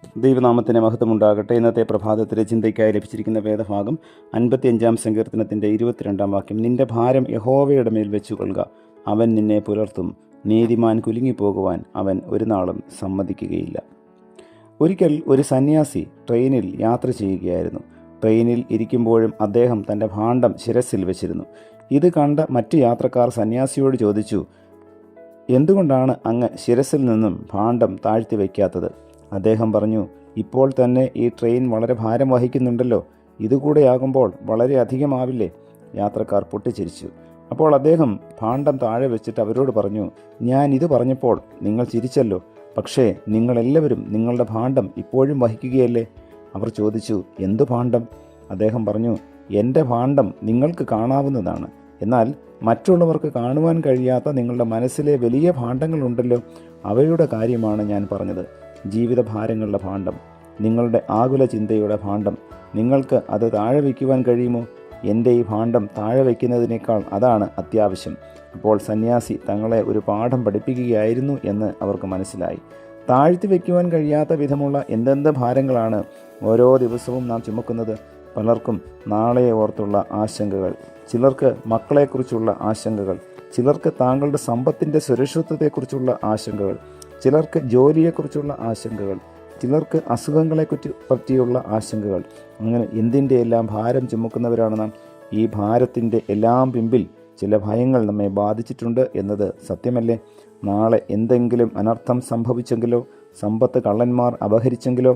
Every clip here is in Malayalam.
ദൈവനാമത്തിന് മഹത്വമുണ്ടാകട്ടെ. ഇന്നത്തെ പ്രഭാതത്തിലെ ചിന്തയ്ക്കായി ലഭിച്ചിരിക്കുന്ന വേദഭാഗം 55 സങ്കീർത്തനത്തിൻ്റെ 22 വാക്യം. നിന്റെ ഭാരം യഹോവയുടെ മേൽ വെച്ചുകൊള്ളുക, അവൻ നിന്നെ പുലർത്തും. നീതിമാൻ കുലുങ്ങിപ്പോകുവാൻ അവൻ ഒരു നാളും സമ്മതിക്കുകയില്ല. ഒരിക്കൽ ഒരു സന്യാസി ട്രെയിനിൽ യാത്ര ചെയ്യുകയായിരുന്നു. ട്രെയിനിൽ ഇരിക്കുമ്പോഴും അദ്ദേഹം തൻ്റെ ഭാണ്ഡം ശിരസിൽ വെച്ചിരുന്നു. ഇത് കണ്ട മറ്റു യാത്രക്കാർ സന്യാസിയോട് ചോദിച്ചു, എന്തുകൊണ്ടാണ് അങ്ങ് ശിരസിൽ നിന്നും ഭാണ്ഡം താഴ്ത്തി വയ്ക്കാത്തത്? അദ്ദേഹം പറഞ്ഞു, ഇപ്പോൾ തന്നെ ഈ ട്രെയിൻ വളരെ ഭാരം വഹിക്കുന്നുണ്ടല്ലോ, ഇതുകൂടെയാകുമ്പോൾ വളരെ അധികമാവില്ലേ? യാത്രക്കാർ പൊട്ടിച്ചിരിച്ചു. അപ്പോൾ അദ്ദേഹം ഭാണ്ഡം താഴെ വെച്ചിട്ട് അവരോട് പറഞ്ഞു, ഞാൻ ഇത് പറഞ്ഞപ്പോൾ നിങ്ങൾ ചിരിച്ചല്ലോ, പക്ഷേ നിങ്ങളെല്ലാവരും നിങ്ങളുടെ ഭാണ്ഡം ഇപ്പോഴും വഹിക്കുകയല്ലേ? അവർ ചോദിച്ചു, എന്തു ഭാണ്ഡം? അദ്ദേഹം പറഞ്ഞു, എൻ്റെ ഭാണ്ഡം നിങ്ങൾക്ക് കാണാവുന്നതാണ്, എന്നാൽ മറ്റുള്ളവർക്ക് കാണുവാൻ കഴിയാത്ത നിങ്ങളുടെ മനസ്സിലെ വലിയ ഭാണ്ഡങ്ങളുണ്ടല്ലോ, അവയുടെ കാര്യമാണ് ഞാൻ പറഞ്ഞത്. ജീവിതഭാരങ്ങളുടെ ഭാണ്ഡം, നിങ്ങളുടെ ആകുല ചിന്തയുടെ ഭാണ്ഡം, നിങ്ങൾക്ക് അത് താഴെ വയ്ക്കുവാൻ കഴിയുമോ? എൻ്റെ ഈ ഭാണ്ഡം താഴെ വയ്ക്കുന്നതിനേക്കാൾ അതാണ് അത്യാവശ്യം. അപ്പോൾ സന്യാസി തങ്ങളെ ഒരു പാഠം പഠിപ്പിക്കുകയായിരുന്നു എന്ന് അവർക്ക് മനസ്സിലായി. താഴ്ത്തി വയ്ക്കുവാൻ കഴിയാത്ത വിധമുള്ള എന്തെന്ത് ഭാരങ്ങളാണ് ഓരോ ദിവസവും നാം ചുമക്കുന്നത്. പലർക്കും നാളെയെ ഓർത്തുള്ള ആശങ്കകൾ, ചിലർക്ക് മക്കളെക്കുറിച്ചുള്ള ആശങ്കകൾ, ചിലർക്ക് താങ്കളുടെ സമ്പത്തിൻ്റെ സുരക്ഷിതത്വത്തെക്കുറിച്ചുള്ള ആശങ്കകൾ, ചിലർക്ക് ജോലിയെക്കുറിച്ചുള്ള ആശങ്കകൾ, ചിലർക്ക് അസുഖങ്ങളെ പറ്റിയുള്ള ആശങ്കകൾ. അങ്ങനെ എന്തിൻ്റെ എല്ലാം ഭാരം ചുമക്കുന്നവരാണ് നാം. ഈ ഭാരത്തിൻ്റെ എല്ലാം പിമ്പിൽ ചില ഭയങ്ങൾ നമ്മെ ബാധിച്ചിട്ടുണ്ട് എന്നത് സത്യമല്ലേ? നാളെ എന്തെങ്കിലും അനർത്ഥം സംഭവിച്ചെങ്കിലോ, സമ്പത്ത് കള്ളന്മാർ അപഹരിച്ചെങ്കിലോ,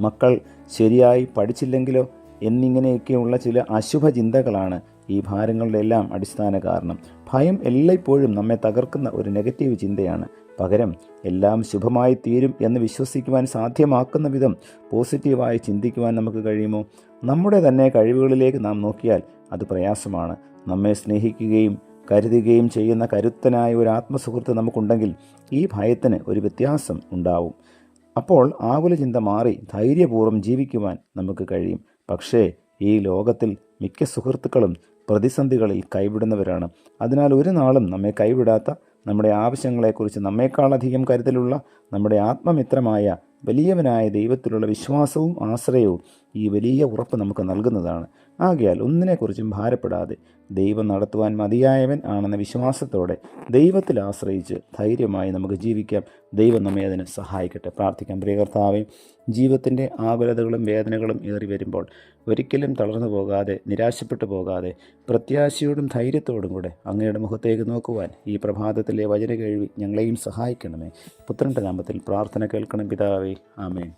മക്കൾ ശരിയായി പഠിച്ചില്ലെങ്കിലോ എന്നിങ്ങനെയൊക്കെയുള്ള ചില അശുഭ ചിന്തകളാണ് ഈ ഭാരങ്ങളുടെ എല്ലാം അടിസ്ഥാന കാരണം. ഭയം എല്ലായ്പ്പോഴും നമ്മെ തകർക്കുന്ന ഒരു നെഗറ്റീവ് ചിന്തയാണ്. പകരം എല്ലാം ശുഭമായി തീരും എന്ന് വിശ്വസിക്കുവാൻ സാധ്യമാക്കുന്ന വിധം പോസിറ്റീവായി ചിന്തിക്കുവാൻ നമുക്ക് കഴിയുമോ? നമ്മുടെ തന്നെ കഴിവുകളിലേക്ക് നാം നോക്കിയാൽ അത് പ്രയാസമാണ്. നമ്മെ സ്നേഹിക്കുകയും കരുതുകയും ചെയ്യുന്ന കരുത്തനായ ഒരു ആത്മസുഹൃത്ത് നമുക്കുണ്ടെങ്കിൽ ഈ ഭയത്തിന് ഒരു വ്യത്യാസം ഉണ്ടാവും. അപ്പോൾ ആകുല ചിന്ത മാറി ധൈര്യപൂർവ്വം ജീവിക്കുവാൻ നമുക്ക് കഴിയും. പക്ഷേ ഈ ലോകത്തിൽ മിക്ക സുഹൃത്തുക്കളും പ്രതിസന്ധികളിൽ കൈവിടുന്നവരാണ്. അതിനാൽ ഒരു നാളും നമ്മെ കൈവിടാത്ത, നമ്മുടെ ആവശ്യങ്ങളെക്കുറിച്ച് നമ്മേക്കാളധികം കരുതലുള്ള നമ്മുടെ ആത്മമിത്രമായ വലിയവനായ ദൈവത്തിലുള്ള വിശ്വാസവും ആശ്രയവും ഈ വലിയ ഉറപ്പ് നമുക്ക് നൽകുന്നതാണ്. ആകയാൽ ഒന്നിനെക്കുറിച്ചും ഭാരപ്പെടാതെ ദൈവം നടത്തുവാൻ മതിയായവൻ ആണെന്ന വിശ്വാസത്തോടെ ദൈവത്തിൽ ആശ്രയിച്ച് ധൈര്യമായി നമുക്ക് ജീവിക്കാം. ദൈവം നമ്മെ അതിന് സഹായിക്കട്ടെ. പ്രാർത്ഥിക്കാം. പ്രിയ കർത്താവേ, ജീവിതത്തിൻ്റെ ആകുലതകളും വേദനകളും ഏറി വരുമ്പോൾ ഒരിക്കലും തളർന്നു പോകാതെ, നിരാശപ്പെട്ടു പോകാതെ, പ്രത്യാശയോടും ധൈര്യത്തോടും കൂടെ അങ്ങയുടെ മുഖത്തേക്ക് നോക്കുവാൻ ഈ പ്രഭാതത്തിലെ വചന കേൾവി ഞങ്ങളെയും സഹായിക്കണമേ. പുത്രൻ്റെ നാമത്തിൽ പ്രാർത്ഥന കേൾക്കണം പിതാവേ. ആമേൻ.